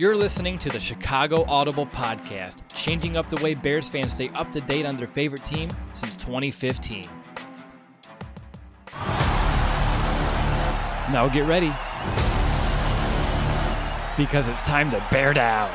You're listening to the Chicago Audible Podcast, changing up the way Bears fans stay up to date on their favorite team since 2015. Now get ready, because it's time to bear down.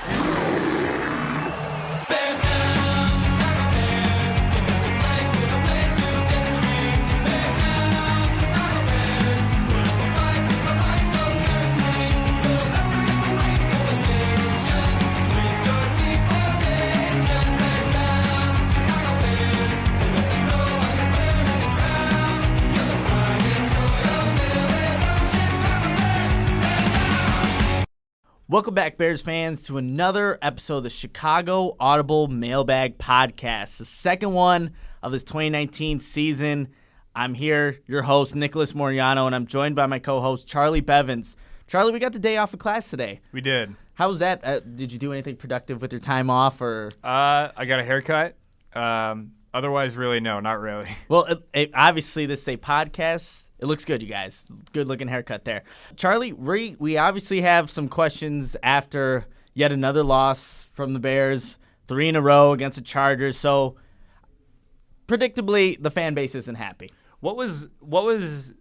Welcome back, Bears fans, to another episode of the Chicago Audible Mailbag Podcast, the second one of this 2019 season. I'm here, your host, Nicholas Moriano, and I'm joined by my co-host, Charlie Bevins. Charlie, we got the day off of class today. We did. How was that? Did you do anything productive with your time off? Or I got a haircut. Otherwise, really, no, not really. Well, obviously, this is a podcast. It looks good, you guys. Good-looking haircut there. Charlie, we obviously have some questions after yet another loss from the Bears, 3 in a row against the Chargers. So, predictably, the fan base isn't happy. What was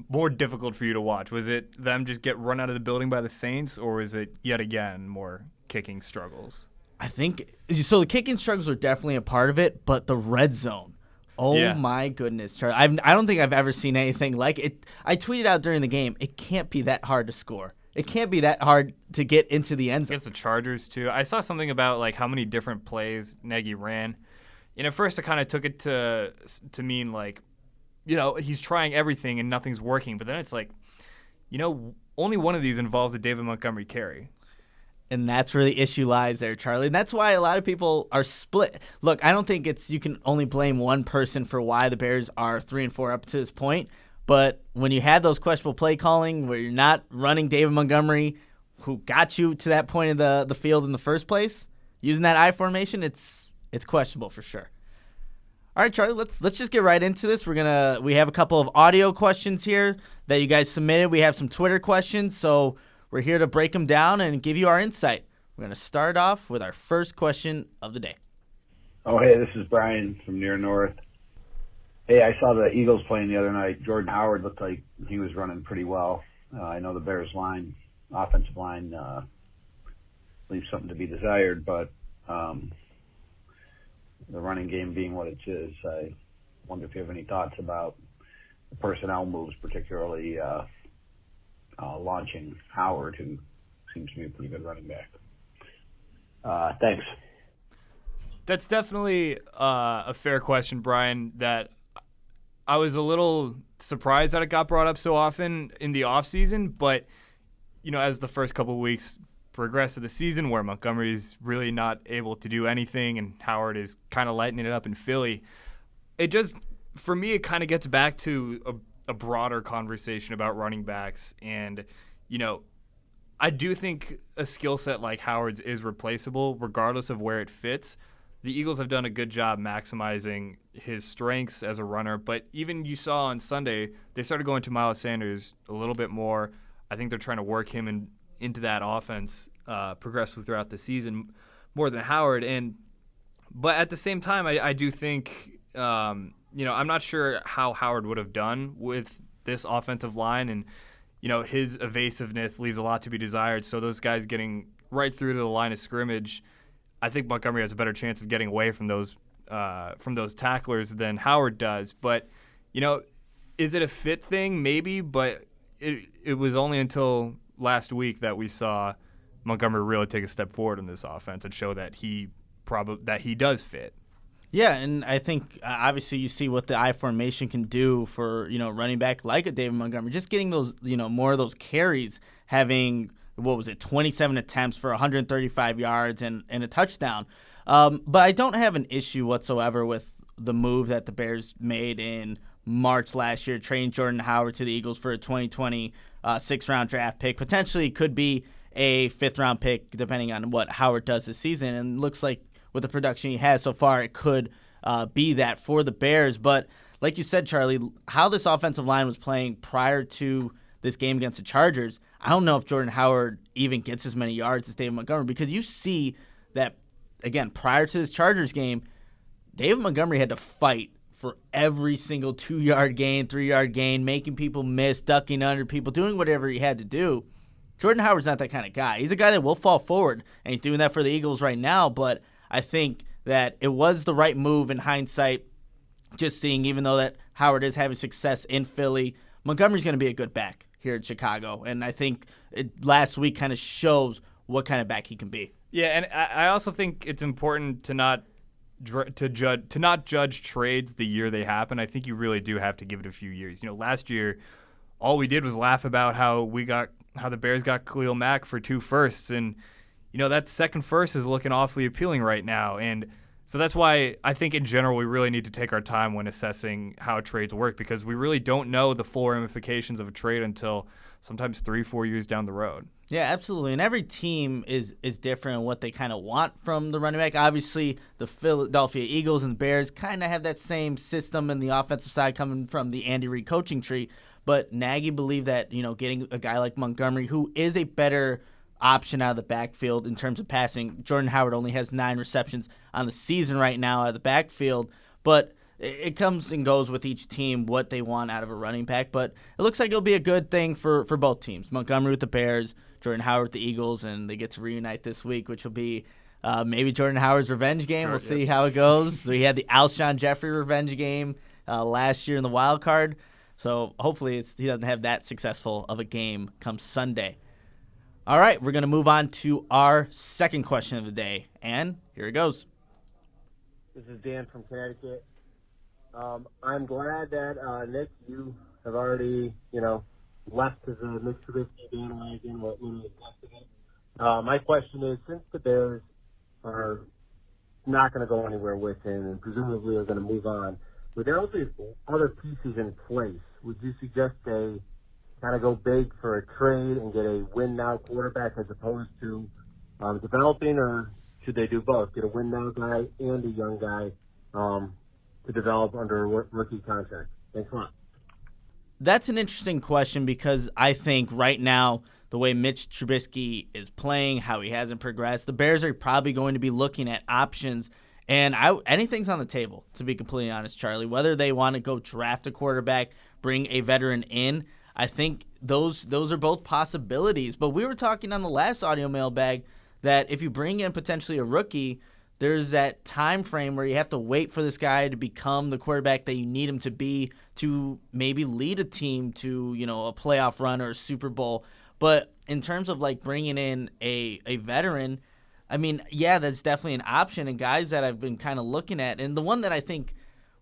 more difficult for you to watch? Was it them just get run out of the building by the Saints, or was it, yet again, more kicking struggles? I think so. The kicking struggles are definitely a part of it, but the red zone. Oh, yeah. My goodness, Charlie. I don't think I've ever seen anything like it. I tweeted out during the game, it can't be that hard to score. It can't be that hard to get into the end zone. Against the Chargers, too. I saw something about like how many different plays Nagy ran. And at first I kind of took it to mean like, you know, he's trying everything and nothing's working. But then it's like, you know, only one of these involves a David Montgomery carry. And that's where the issue lies there, Charlie. And that's why a lot of people are split. Look, I don't think you can only blame one person for why the Bears are 3-4 up to this point. But when you had those questionable play calling where you're not running David Montgomery, who got you to that point of the field in the first place, using that I formation, it's questionable for sure. All right, Charlie, let's just get right into this. We have a couple of audio questions here that you guys submitted. We have some Twitter questions, so we're here to break them down and give you our insight. We're going to start off with our first question of the day. Oh, hey, this is Brian from near North. Hey, I saw the Eagles playing the other night. Jordan Howard looked like he was running pretty well. I know the Bears' offensive line, leaves something to be desired, but the running game being what it is, I wonder if you have any thoughts about the personnel moves, particularly launching Howard, who seems to be a pretty good running back. Thanks. That's definitely a fair question, Brian, that I was a little surprised that it got brought up so often in the offseason. But, you know, as the first couple of weeks progress of the season where Montgomery's really not able to do anything and Howard is kind of lighting it up in Philly, it just, for me, it kind of gets back to a broader conversation about running backs. And, you know, I do think a skill set like Howard's is replaceable regardless of where it fits. The Eagles have done a good job maximizing his strengths as a runner, but even you saw on Sunday, they started going to Miles Sanders a little bit more. I think they're trying to work him into that offense progressively throughout the season more than Howard. But at the same time, I do think you know, I'm not sure how Howard would have done with this offensive line, and, you know, his evasiveness leaves a lot to be desired. So those guys getting right through to the line of scrimmage, I think Montgomery has a better chance of getting away from those tacklers than Howard does. But, you know, is it a fit thing? Maybe, but it was only until last week that we saw Montgomery really take a step forward in this offense and show that he does fit. Yeah, and I think obviously you see what the I formation can do for, you know, running back like a David Montgomery. Just getting those, you know, more of those carries, having, 27 attempts for 135 yards and a touchdown. But I don't have an issue whatsoever with the move that the Bears made in March last year, trading Jordan Howard to the Eagles for a 2020 sixth-round draft pick. Potentially could be a fifth-round pick depending on what Howard does this season. And it looks like with the production he has so far, it could be that for the Bears. But like you said, Charlie, how this offensive line was playing prior to this game against the Chargers, I don't know if Jordan Howard even gets as many yards as David Montgomery, because you see that, again, prior to this Chargers game, David Montgomery had to fight for every single 2-yard gain, 3-yard gain, making people miss, ducking under people, doing whatever he had to do. Jordan Howard's not that kind of guy. He's a guy that will fall forward, and he's doing that for the Eagles right now, but I think that it was the right move in hindsight, just seeing, even though that Howard is having success in Philly, Montgomery's going to be a good back here in Chicago, and I think last week kind of shows what kind of back he can be. Yeah, and I also think it's important to not judge trades the year they happen. I think you really do have to give it a few years. Last year, all we did was laugh about how the Bears got Khalil Mack for 2 firsts, and that second first is looking awfully appealing right now. And so that's why I think in general we really need to take our time when assessing how trades work, because we really don't know the full ramifications of a trade until sometimes 3-4 years down the road. Yeah, absolutely. And every team is different in what they kind of want from the running back. Obviously, the Philadelphia Eagles and the Bears kind of have that same system in the offensive side coming from the Andy Reid coaching tree. But Nagy believed that, getting a guy like Montgomery, who is a better option out of the backfield in terms of passing. Jordan Howard only has 9 receptions on the season right now out of the backfield, but it comes and goes with each team what they want out of a running back. But it looks like it'll be a good thing for both teams. Montgomery with the Bears, Jordan Howard with the Eagles, and they get to reunite this week, which will be maybe Jordan Howard's revenge game. We'll see how it goes. We had the Alshon Jeffrey revenge game last year in the wild card. So hopefully he doesn't have that successful of a game come Sunday. All right, we're going to move on to our second question of the day, and here it goes. This is Dan from Connecticut. I'm glad that, Nick, you have already, left as a Mitch Trubisky bandwagon, what little is left of it. My question is, since the Bears are not going to go anywhere with him and presumably are going to move on, with all these other pieces in place, would you suggest they kind of go big for a trade and get a win-now quarterback as opposed to developing, or should they do both, get a win-now guy and a young guy to develop under a rookie contract? Thanks a lot. That's an interesting question, because I think right now the way Mitch Trubisky is playing, how he hasn't progressed, the Bears are probably going to be looking at options. And anything's on the table, to be completely honest, Charlie. Whether they want to go draft a quarterback, bring a veteran in, I think those are both possibilities. But we were talking on the last audio mailbag that if you bring in potentially a rookie, there's that time frame where you have to wait for this guy to become the quarterback that you need him to be to maybe lead a team to, a playoff run or a Super Bowl. But in terms of like bringing in a veteran, I mean, yeah, that's definitely an option, and guys that I've been kind of looking at, and the one that I think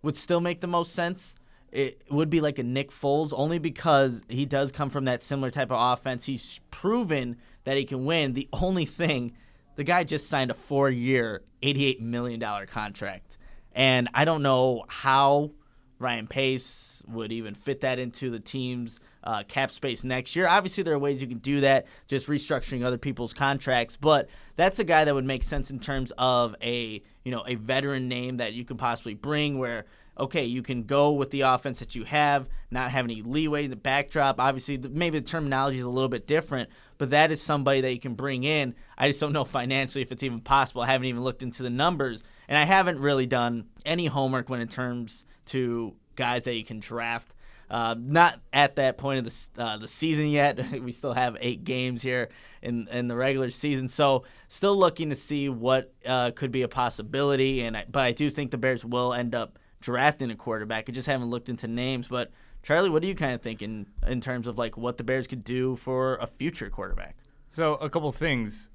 would still make the most sense, it would be like a Nick Foles, only because he does come from that similar type of offense. He's proven that he can win. The only thing, the guy just signed a 4-year, $88 million contract, and I don't know how Ryan Pace would even fit that into the team's cap space next year. Obviously, there are ways you can do that, just restructuring other people's contracts, but that's a guy that would make sense in terms of a veteran name that you can possibly bring where, okay, you can go with the offense that you have, not have any leeway in the backdrop. Obviously, maybe the terminology is a little bit different, but that is somebody that you can bring in. I just don't know financially if it's even possible. I haven't even looked into the numbers, and I haven't really done any homework when it comes to guys that you can draft. Not at that point of the season yet. We still have 8 games here in the regular season, so still looking to see what could be a possibility. But I do think the Bears will end up drafting a quarterback. I just haven't looked into names. But Charlie, what do you kind of think in terms of like what the Bears could do for a future quarterback? So a couple things,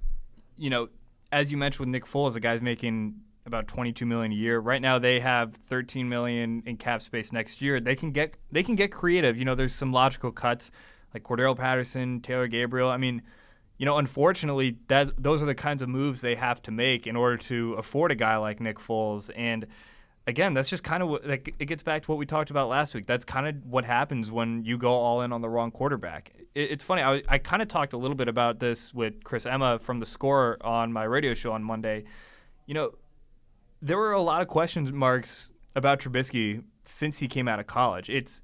as you mentioned with Nick Foles, the guy's making about $22 million a year. Right now they have $13 million in cap space next year. They can get creative. There's some logical cuts like Cordero Patterson, Taylor Gabriel. I mean, unfortunately those are the kinds of moves they have to make in order to afford a guy like Nick Foles. And again, that's just kind of it gets back to what we talked about last week. That's kind of what happens when you go all in on the wrong quarterback. It's funny. I kind of talked a little bit about this with Chris Emma from The Score on my radio show on Monday. There were a lot of question marks about Trubisky since he came out of college. It's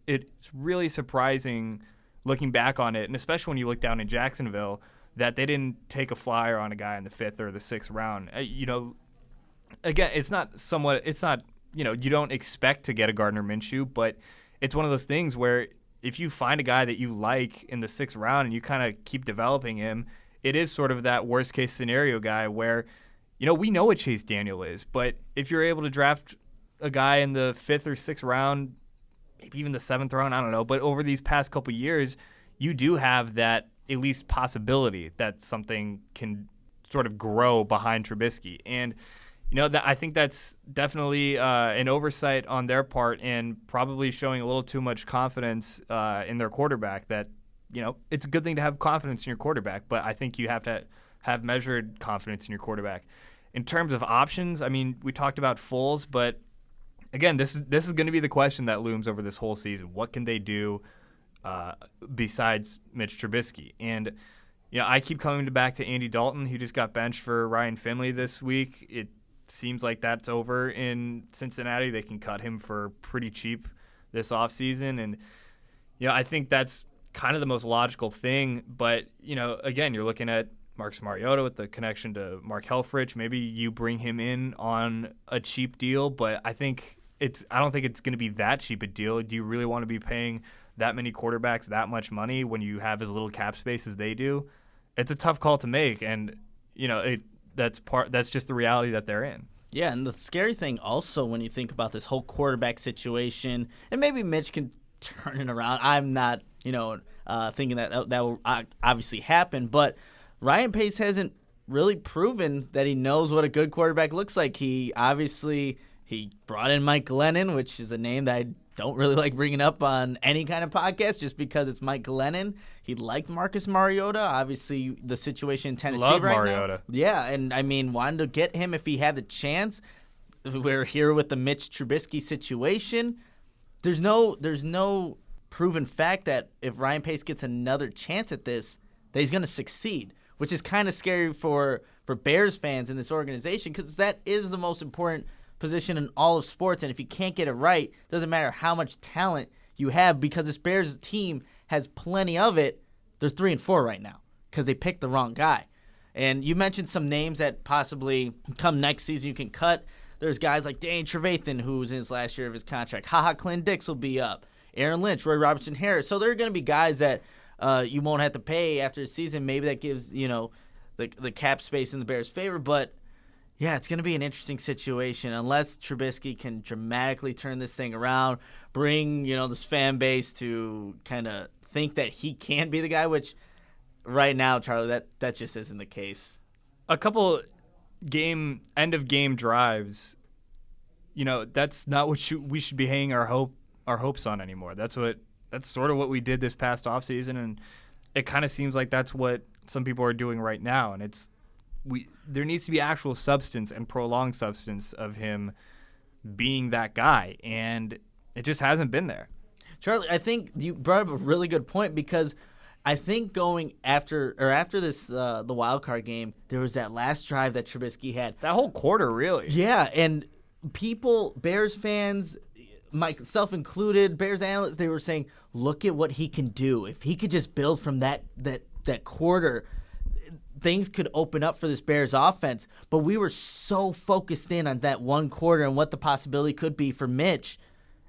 really surprising looking back on it, and especially when you look down in Jacksonville, that they didn't take a flyer on a guy in the 5th or the 6th round. Again, it's not, you don't expect to get a Gardner Minshew, but it's one of those things where if you find a guy that you like in the 6th round and you kind of keep developing him, it is sort of that worst case scenario guy where, we know what Chase Daniel is, but if you're able to draft a guy in the 5th or 6th round, maybe even the 7th round, I don't know, but over these past couple years, you do have that at least possibility that something can sort of grow behind Trubisky. And, I think that's definitely an oversight on their part and probably showing a little too much confidence in their quarterback that, it's a good thing to have confidence in your quarterback, but I think you have to have measured confidence in your quarterback. In terms of options, I mean, we talked about Foles, but again, this is going to be the question that looms over this whole season. What can they do besides Mitch Trubisky? And, I keep coming back to Andy Dalton, who just got benched for Ryan Finley this week. It seems like that's over in Cincinnati. They can cut him for pretty cheap this offseason. And, I think that's kind of the most logical thing. But, again, you're looking at Marcus Mariota with the connection to Mark Helfrich. Maybe you bring him in on a cheap deal, but I don't think it's going to be that cheap a deal. Do you really want to be paying that many quarterbacks that much money when you have as little cap space as they do? It's a tough call to make, and that's just the reality that they're in. Yeah, and the scary thing also when you think about this whole quarterback situation, and maybe Mitch can turn it around. I'm not, thinking that will obviously happen, but Ryan Pace hasn't really proven that he knows what a good quarterback looks like. He brought in Mike Glennon, which is a name that I don't really like bringing up on any kind of podcast just because it's Mike Glennon. He liked Marcus Mariota. Obviously, the situation in Tennessee Love right Mariota. now. Yeah, and I mean, wanted to get him if he had the chance. We're here with the Mitch Trubisky situation. There's no proven fact that if Ryan Pace gets another chance at this, that he's going to succeed, which is kind of scary for Bears fans in this organization because that is the most important position in all of sports, and if you can't get it right, doesn't matter how much talent you have because this Bears team has plenty of it. They're 3-4 right now because they picked the wrong guy. And you mentioned some names that possibly come next season you can cut. There's guys like Danny Trevathan, who's in his last year of his contract. Clint Dix will be up. Aaron Lynch, Roy Robertson Harris. So there are going to be guys that you won't have to pay after the season. Maybe that gives the cap space in the Bears' favor, but yeah, it's going to be an interesting situation unless Trubisky can dramatically turn this thing around, bring, this fan base to kind of think that he can be the guy, which right now, Charlie, that just isn't the case. A couple end-of-game drives, that's not what we should be hanging our hopes on anymore. That's sort of what we did this past offseason, and it kind of seems like that's what some people are doing right now, and there needs to be actual substance and prolonged substance of him being that guy, and it just hasn't been there. Charlie, I think you brought up a really good point because I think going after this the wild card game, there was that last drive that Trubisky had. That whole quarter, really. Yeah, and people, Bears fans, myself included, Bears analysts, they were saying, look at what he can do. If he could just build from that quarter, things could open up for this Bears offense. But we were so focused in on that one quarter and what the possibility could be for Mitch,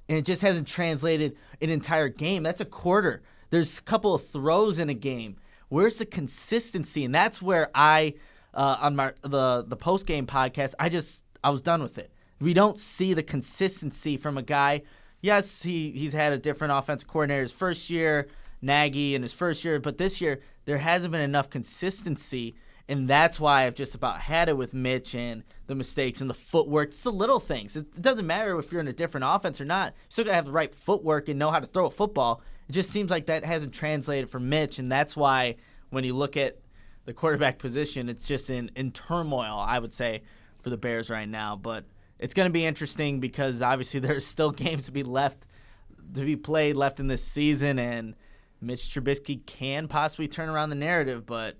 and it just hasn't translated an entire game. That's a quarter. There's a couple of throws in a game. Where's the consistency? And that's where on the post-game podcast, I was done with it. We don't see the consistency from a guy. Yes, he's had a different offensive coordinator his first year, Nagy in his first year, but this year there hasn't been enough consistency, and that's why I've just about had it with Mitch and the mistakes and the footwork. It's the little things. It doesn't matter if you're in a different offense or not. You still got to have the right footwork and know how to throw a football. It just seems like that hasn't translated for Mitch, and that's why when you look at the quarterback position, it's just in turmoil, I would say, for the Bears right now. But it's going to be interesting because obviously there's still games to be played left in this season, and Mitch Trubisky can possibly turn around the narrative, but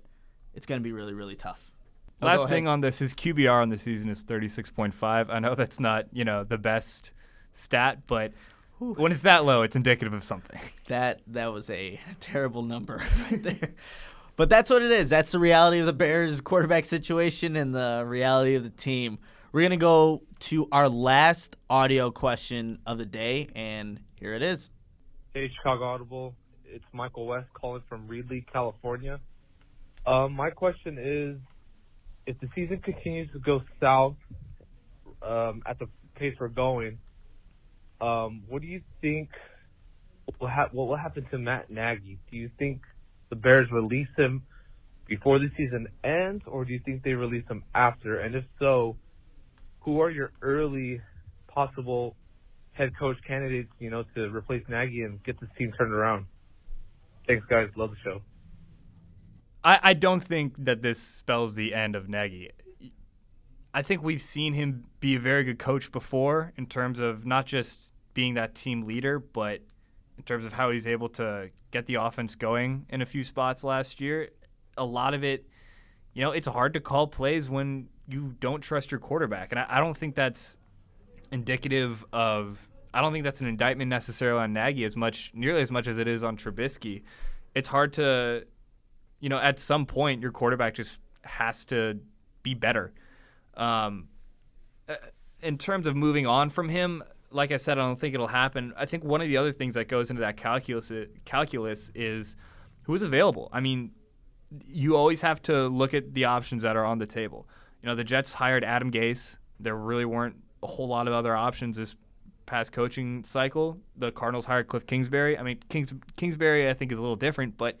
it's going to be really, really tough. Last thing on this, his QBR on the season is 36.5. I know that's not, the best stat, but When it's that low, it's indicative of something. That was a terrible number right there. But that's what it is. That's the reality of the Bears quarterback situation and the reality of the team. We're going to go to our last audio question of the day, and here it is. Hey, Chicago Audible. It's Michael West calling from Reedley, California. My question is, if the season continues to go south at the pace we're going, what do you think what will happen to Matt Nagy? Do you think the Bears release him before the season ends, or do you think they release him after? And if so, who are your early possible head coach candidates, to replace Nagy and get this team turned around? Thanks, guys. Love the show. I don't think that this spells the end of Nagy. I think we've seen him be a very good coach before in terms of not just being that team leader, but in terms of how he's able to get the offense going in a few spots last year. A lot of it, it's hard to call plays when you don't trust your quarterback. And I don't think that's indicative of – I don't think that's an indictment necessarily on Nagy nearly as much as it is on Trubisky. It's hard to – at some point your quarterback just has to be better. In terms of moving on from him, like I said, I don't think it'll happen. I think one of the other things that goes into that calculus is who is available. I mean, you always have to look at the options that are on the table. The Jets hired Adam Gase. There really weren't a whole lot of other options this past coaching cycle. The Cardinals hired Cliff Kingsbury. I mean, Kingsbury I think is a little different, but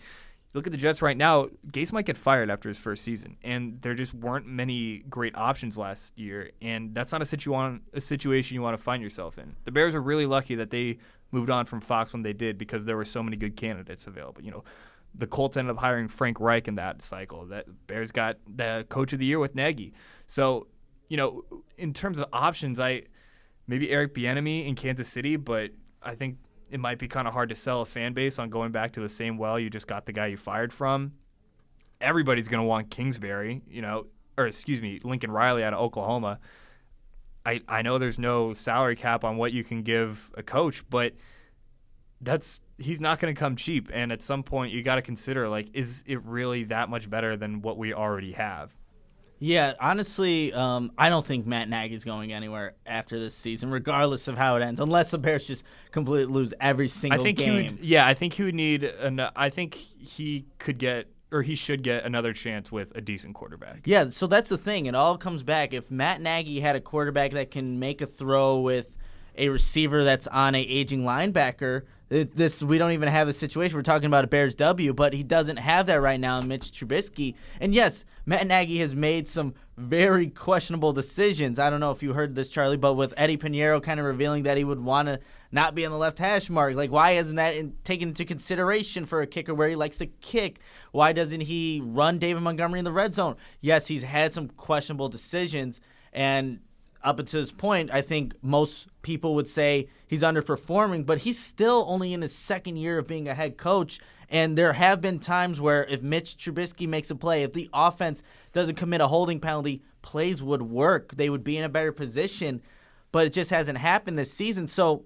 look at the Jets right now. Gase might get fired after his first season, and there just weren't many great options last year, and that's not a situation you want to find yourself in. The Bears are really lucky that they moved on from Fox when they did because there were so many good candidates available. The Colts ended up hiring Frank Reich in that cycle. That Bears got the Coach of the Year with Nagy. So, in terms of options, maybe Eric Bieniemy in Kansas City, but I think it might be kind of hard to sell a fan base on going back to the same well you just got the guy you fired from. Everybody's going to want Kingsbury, Lincoln Riley out of Oklahoma. I know there's no salary cap on what you can give a coach, but he's not going to come cheap. And at some point you got to consider, is it really that much better than what we already have? Yeah, honestly, I don't think Matt Nagy's going anywhere after this season, regardless of how it ends, unless the Bears just completely lose every single game. I think he would need I think he could get, or he should get, another chance with a decent quarterback. Yeah, so that's the thing. It all comes back. If Matt Nagy had a quarterback that can make a throw with a receiver that's on a aging linebacker, we don't even have a situation. We're talking about a Bears W, but he doesn't have that right now in Mitch Trubisky. And yes, Matt Nagy has made some very questionable decisions. I don't know if you heard this, Charlie, but with Eddie Pinheiro kind of revealing that he would want to not be on the left hash mark. Why isn't that taken into consideration for a kicker where he likes to kick? Why doesn't he run David Montgomery in the red zone? Yes, he's had some questionable decisions, and up until this point, I think most people would say he's underperforming, but he's still only in his second year of being a head coach. And there have been times where if Mitch Trubisky makes a play, if the offense doesn't commit a holding penalty, plays would work. They would be in a better position, but it just hasn't happened this season. So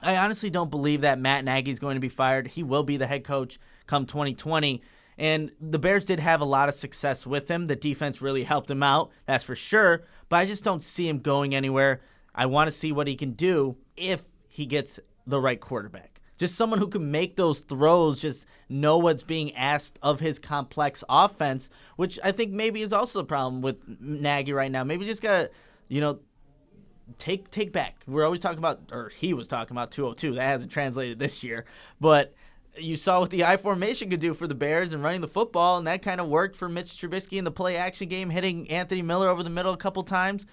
I honestly don't believe that Matt Nagy is going to be fired. He will be the head coach come 2020. And the Bears did have a lot of success with him. The defense really helped him out, that's for sure. But I just don't see him going anywhere. I want to see what he can do if he gets the right quarterback. Just someone who can make those throws, just know what's being asked of his complex offense, which I think maybe is also the problem with Nagy right now. Maybe just got to, take back. We're always talking about, or he was talking about 202. That hasn't translated this year. But you saw what the I formation could do for the Bears and running the football, and that kind of worked for Mitch Trubisky in the play-action game, hitting Anthony Miller over the middle a couple times.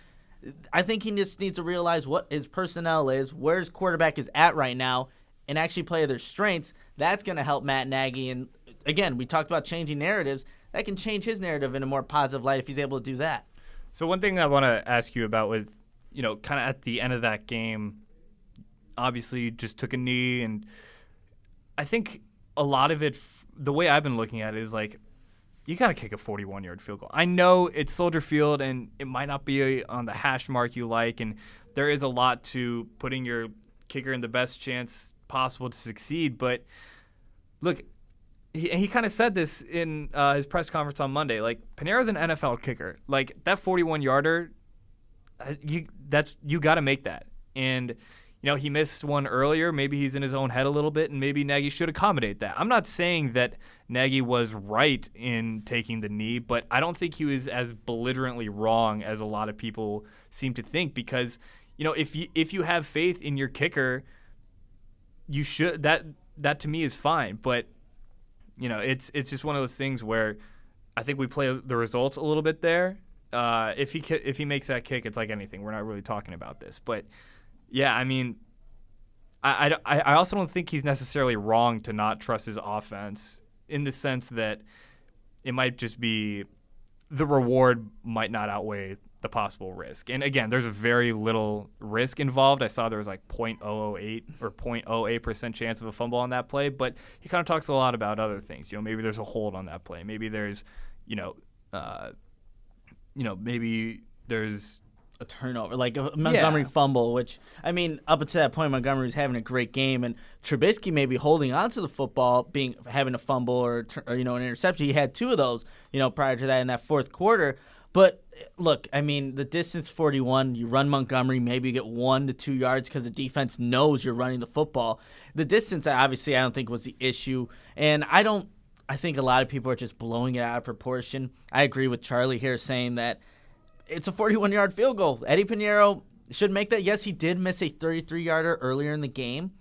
I think he just needs to realize what his personnel is, where his quarterback is at right now, and actually play their strengths. That's going to help Matt Nagy. And, again, we talked about changing narratives. That can change his narrative in a more positive light if he's able to do that. So one thing I want to ask you about with, kind of at the end of that game, obviously just took a knee, and I think a lot of it, the way I've been looking at it is you got to kick a 41-yard field goal. I know it's Soldier Field, and it might not be on the hash mark you like, and there is a lot to putting your kicker in the best chance possible to succeed. But look, he kind of said this in his press conference on Monday. Like, Piñeiro's an NFL kicker. Like, that 41-yarder, you got to make that. And he missed one earlier. Maybe he's in his own head a little bit, and maybe Nagy should accommodate that. I'm not saying that Nagy was right in taking the knee, but I don't think he was as belligerently wrong as a lot of people seem to think. Because if you have faith in your kicker, you should. That to me is fine. But it's just one of those things where I think we play the results a little bit there. If he makes that kick, it's like anything. We're not really talking about this, but. Yeah, I mean, I also don't think he's necessarily wrong to not trust his offense in the sense that it might just be the reward might not outweigh the possible risk. And again, there's very little risk involved. I saw there was like 0.008 or 0.08% chance of a fumble on that play, but he kind of talks a lot about other things. Maybe there's a hold on that play. Maybe there's, maybe there's a turnover, like a Montgomery fumble, which, I mean, up until that point, Montgomery was having a great game, and Trubisky may be holding on to the football, having a fumble or an interception. He had 2 of those, prior to that in that fourth quarter. But look, I mean, the distance 41, you run Montgomery, maybe you get 1 to 2 yards because the defense knows you're running the football. The distance, obviously, I don't think was the issue, and I think a lot of people are just blowing it out of proportion. I agree with Charlie here saying that it's a 41-yard field goal. Eddie Piñeiro should make that. Yes, he did miss a 33-yarder earlier in the game,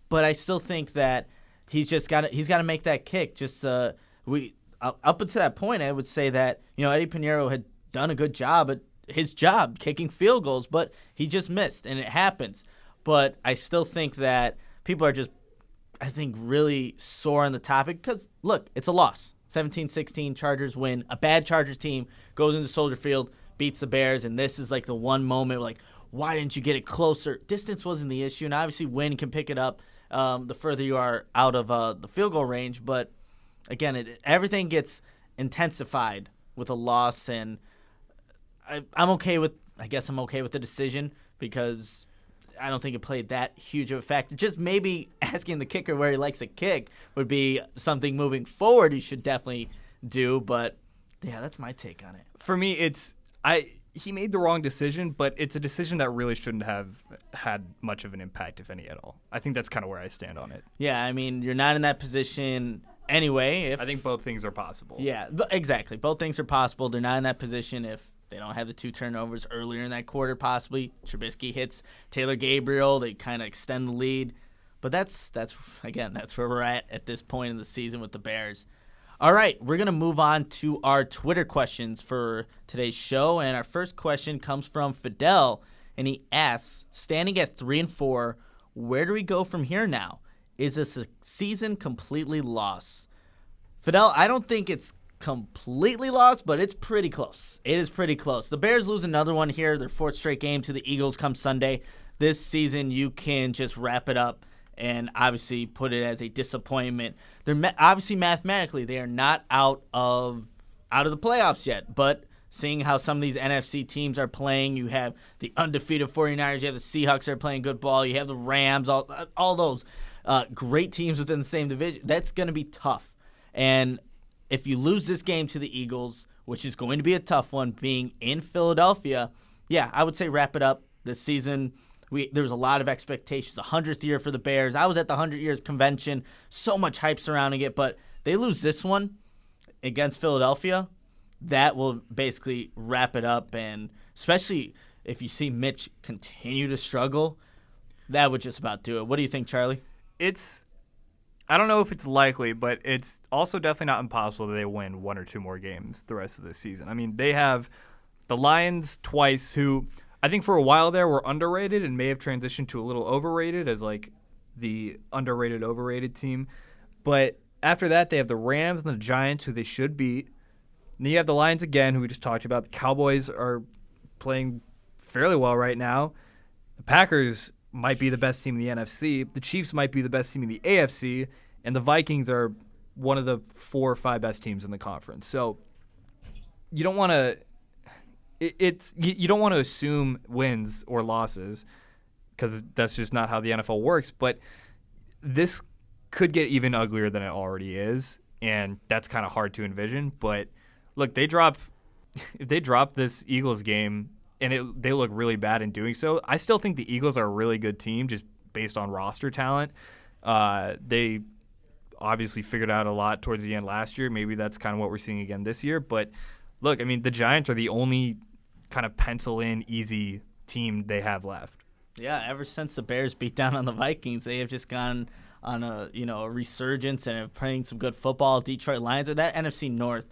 but I still think that he's got to make that kick. Just up until that point, I would say that Eddie Piñeiro had done a good job at his job kicking field goals, but he just missed, and it happens. But I still think that people are just, I think, really sore on the topic because look, it's a loss. 17-16, Chargers win. A bad Chargers team goes into Soldier Field, beats the Bears, and this is like the one moment like, why didn't you get it closer? Distance wasn't the issue, and obviously win can pick it up the further you are out of the field goal range. But again, everything gets intensified with a loss, and I'm okay with the decision because I don't think it played that huge of a factor. Just maybe asking the kicker where he likes to kick would be something moving forward he should definitely do. But yeah, that's my take on it. For me, he made the wrong decision, but it's a decision that really shouldn't have had much of an impact, if any at all. I think that's kind of where I stand on it. Yeah, I mean, you're not in that position anyway. I think both things are possible. Yeah, exactly. Both things are possible. They're not in that position if they don't have the 2 turnovers earlier in that quarter, possibly. Trubisky hits Taylor Gabriel. They kind of extend the lead. But that's where we're at this point in the season with the Bears. All right, we're going to move on to our Twitter questions for today's show. And our first question comes from Fidel, and he asks, standing at 3-4, where do we go from here now? Is this a season completely lost? Fidel, I don't think it's completely lost, but it's pretty close. It is pretty close. The Bears lose another one here, their 4th straight game to the Eagles come Sunday. This season, you can just wrap it up and obviously put it as a disappointment. They're obviously mathematically they are not out of the playoffs yet, but seeing how some of these NFC teams are playing, you have the undefeated 49ers, you have the Seahawks that are playing good ball, you have the Rams, all those great teams within the same division. That's going to be tough. And if you lose this game to the Eagles, which is going to be a tough one, being in Philadelphia, yeah, I would say wrap it up this season. There was a lot of expectations, 100th year for the Bears. I was at the 100 Years Convention, so much hype surrounding it, but they lose this one against Philadelphia, that will basically wrap it up, and especially if you see Mitch continue to struggle, that would just about do it. What do you think, Charlie? I don't know if it's likely, but it's also definitely not impossible that they win 1 or 2 more games the rest of the season. I mean, they have the Lions twice, who I think for a while there were underrated and may have transitioned to a little overrated as like the underrated, overrated team. But after that, they have the Rams and the Giants, who they should beat. And then you have the Lions again, who we just talked about. The Cowboys are playing fairly well right now. The Packers might be the best team in the NFC. The Chiefs might be the best team in the AFC. And the Vikings are one of the 4 or 5 best teams in the conference. So you don't want to you don't want to assume wins or losses because that's just not how the NFL works. But this could get even uglier than it already is, and that's kind of hard to envision. But look, if they drop this Eagles game and they look really bad in doing so, I still think the Eagles are a really good team just based on roster talent. They obviously figured out a lot towards the end last year. Maybe that's kind of what we're seeing again this year. But look, I mean, the Giants are the only kind of pencil-in easy team they have left. Yeah, ever since the Bears beat down on the Vikings, they have just gone on a resurgence and are playing some good football. Detroit Lions, or that NFC North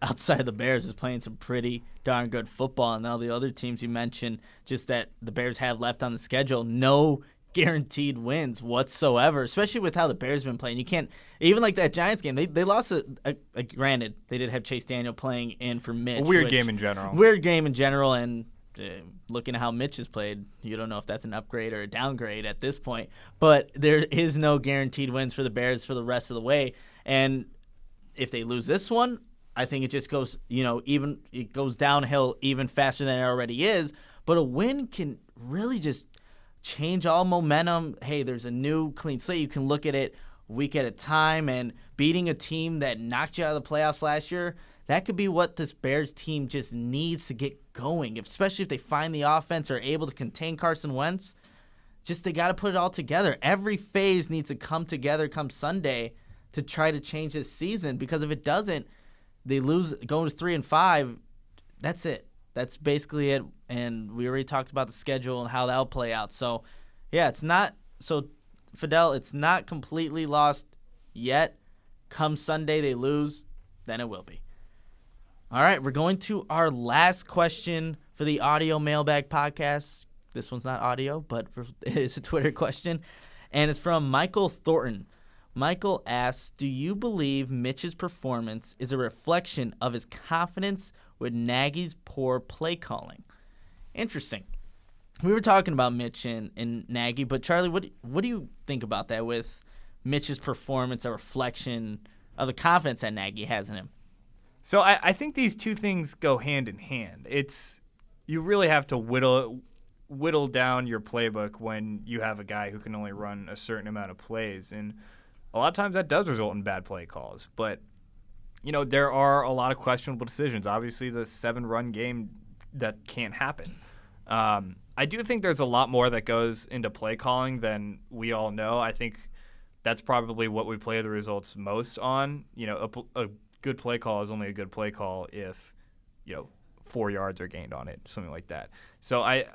outside the Bears, is playing some pretty darn good football. And all the other teams you mentioned, just that the Bears have left on the schedule, no guaranteed wins whatsoever, especially with how the Bears have been playing. You can't, even like that Giants game, they lost granted, they did have Chase Daniel playing in for Mitch. A weird game in general. And looking at how Mitch has played, you don't know if that's an upgrade or a downgrade at this point. But there is no guaranteed wins for the Bears for the rest of the way. And if they lose this one, I think it just goes, it goes downhill even faster than it already is. But a win can really just change all momentum. Hey, there's a new clean slate. You can look at it a week at a time, and beating a team that knocked you out of the playoffs last year, that could be what this Bears team just needs to get going, especially if they find the offense or are able to contain Carson Wentz. Just they got to put it all together. Every phase needs to come together come Sunday to try to change this season, because if it doesn't, they lose, go to 3-5. That's it. That's basically it. And we already talked about the schedule and how that'll play out. So, yeah, it's not so Fidel, it's not completely lost yet. Come Sunday, they lose, then it will be. All right, we're going to our last question for the audio mailbag podcast. This one's not audio, but it's a Twitter question. And it's from Michael Thornton. Michael asks, do you believe Mitch's performance is a reflection of his confidence with Nagy's poor play calling? Interesting. We were talking about Mitch and Nagy, but Charlie, what do you think about that, with Mitch's performance a reflection of the confidence that Nagy has in him? So I think these two things go hand in hand. You really have to whittle down your playbook when you have a guy who can only run a certain amount of plays, and a lot of times that does result in bad play calls. But there are a lot of questionable decisions. Obviously, the 7-run game, that can't happen. I do think there's a lot more that goes into play calling than we all know. I think that's probably what we play the results most on. A good play call is only a good play call if 4 yards are gained on it, something like that. So I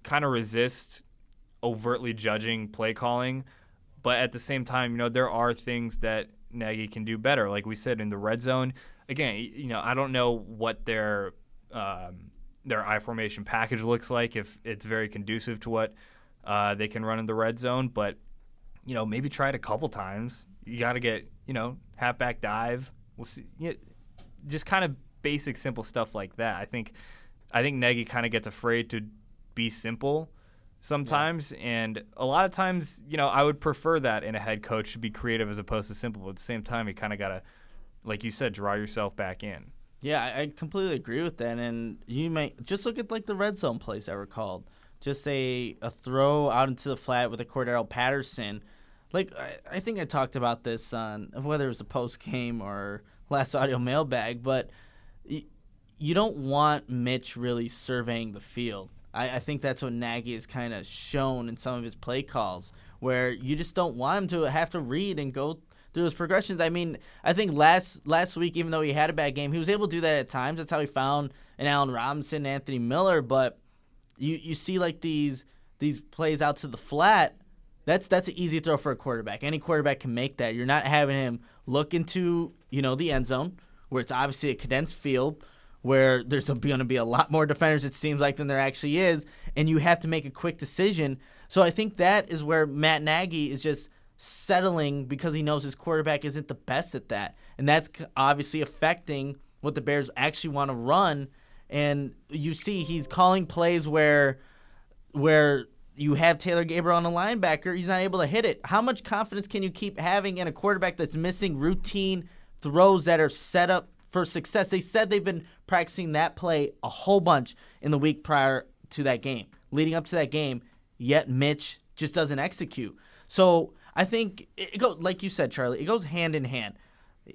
kind of resist overtly judging play calling, but at the same time, there are things that Nagy can do better. Like we said, in the red zone, again, I don't know what their I formation package looks like, if it's very conducive to what they can run in the red zone, but maybe try it a couple times. You got to get halfback dive. We'll see. Just kind of basic, simple stuff like that. I think Nagy kind of gets afraid to be simple sometimes, and a lot of times, I would prefer that in a head coach, to be creative as opposed to simple. But at the same time, you kind of got to, like you said, draw yourself back in. Yeah, I completely agree with that. And you may just look at the red zone plays that were called. Just a throw out into the flat with a Cordero Patterson. I think I talked about this on whether it was a post game or last audio mailbag, but you don't want Mitch really surveying the field. I think that's what Nagy has kind of shown in some of his play calls, where you just don't want him to have to read and go through his progressions. I mean, I think last week, even though he had a bad game, he was able to do that at times. That's how he found an Allen Robinson and Anthony Miller. But you see these plays out to the flat, that's an easy throw for a quarterback. Any quarterback can make that. You're not having him look into the end zone, where it's obviously a condensed field, where there's going to be a lot more defenders, it seems like, than there actually is, and you have to make a quick decision. So I think that is where Matt Nagy is just settling, because he knows his quarterback isn't the best at that. And that's obviously affecting what the Bears actually want to run. And you see he's calling plays where you have Taylor Gabriel on a linebacker, he's not able to hit it. How much confidence can you keep having in a quarterback that's missing routine throws that are set up for success? They said they've been practicing that play a whole bunch in the week prior to that game. leading up to that game, yet Mitch just doesn't execute. So I think, like you said, Charlie, it goes hand in hand.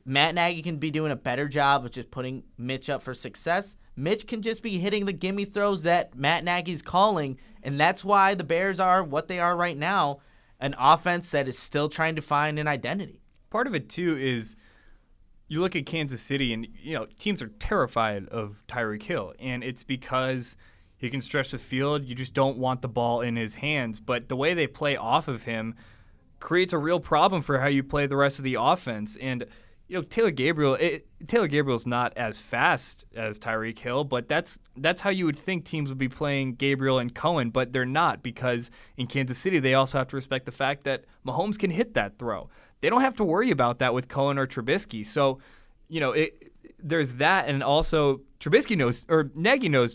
Matt Nagy can be doing a better job of just putting Mitch up for success. Mitch can just be hitting the gimme throws that Matt Nagy's calling, and that's why the Bears are what they are right now, an offense that is still trying to find an identity. Part of it, too, is you look at Kansas City, and teams are terrified of Tyreek Hill, and it's because he can stretch the field. You just don't want the ball in his hands. But the way they play off of him creates a real problem for how you play the rest of the offense. And Taylor Gabriel's not as fast as Tyreek Hill, but that's how you would think teams would be playing Gabriel and Cohen, but they're not, because in Kansas City they also have to respect the fact that Mahomes can hit that throw. They don't have to worry about that with Cohen or Trubisky. So, there's that, and also Nagy knows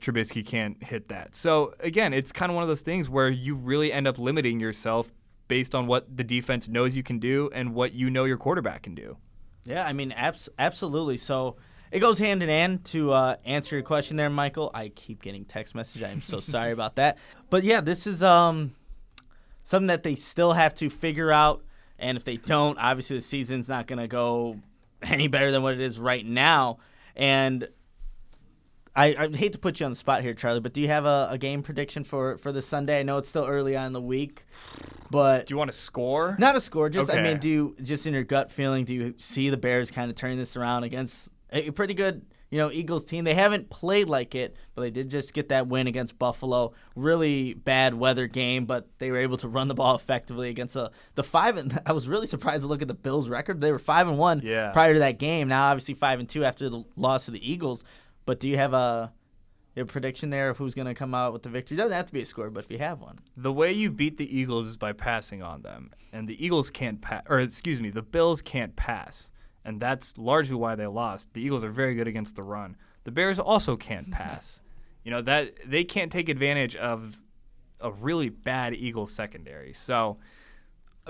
Trubisky can't hit that. So again, it's kind of one of those things where you really end up limiting yourself based on what the defense knows you can do and what your quarterback can do. Yeah, I mean, absolutely. So it goes hand in hand to answer your question there, Michael. I keep getting text messages. I'm so sorry about that. But, yeah, this is something that they still have to figure out. And if they don't, obviously the season's not going to go any better than what it is right now. And I hate to put you on the spot here, Charlie, but do you have a game prediction for this Sunday? I know it's still early on in the week. But do you want a score? Not a score. Just okay. I mean, just in your gut feeling, do you see the Bears kind of turning this around against a pretty good, Eagles team? They haven't played like it, but they did just get that win against Buffalo. Really bad weather game, but they were able to run the ball effectively against the 5. And I was really surprised to look at the Bills' record. They were 5-1 prior to that game. Now, obviously 5-2 after the loss to the Eagles. But do you have a prediction there of who's going to come out with the victory? It doesn't have to be a score, but if you have one. The way you beat the Eagles is by passing on them. And the Bills can't pass. And that's largely why they lost. The Eagles are very good against the run. The Bears also can't pass. That they can't take advantage of a really bad Eagles secondary. So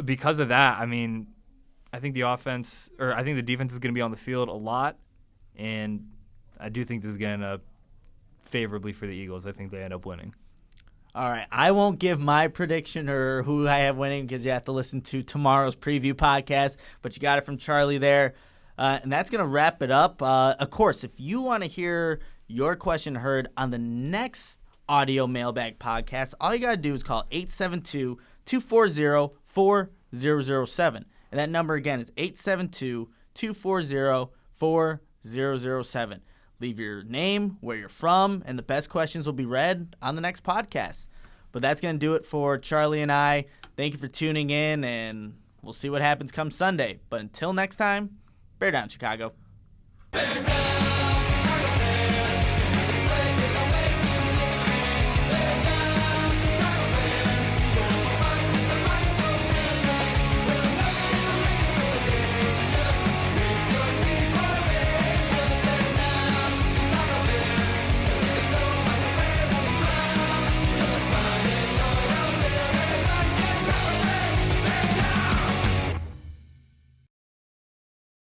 because of that, I mean, I think the defense is going to be on the field a lot, and I do think this is going to favorably for the Eagles. I think they end up winning. All right. I won't give my prediction or who I have winning because you have to listen to tomorrow's preview podcast, but you got it from Charlie there. And that's going to wrap it up. Of course, if you want to hear your question heard on the next audio mailbag podcast, all you got to do is call 872-240-4007. And that number again is 872-240-4007. Leave your name, where you're from, and the best questions will be read on the next podcast. But that's going to do it for Charlie and I. Thank you for tuning in, and we'll see what happens come Sunday. But until next time, bear down, Chicago. Bear down!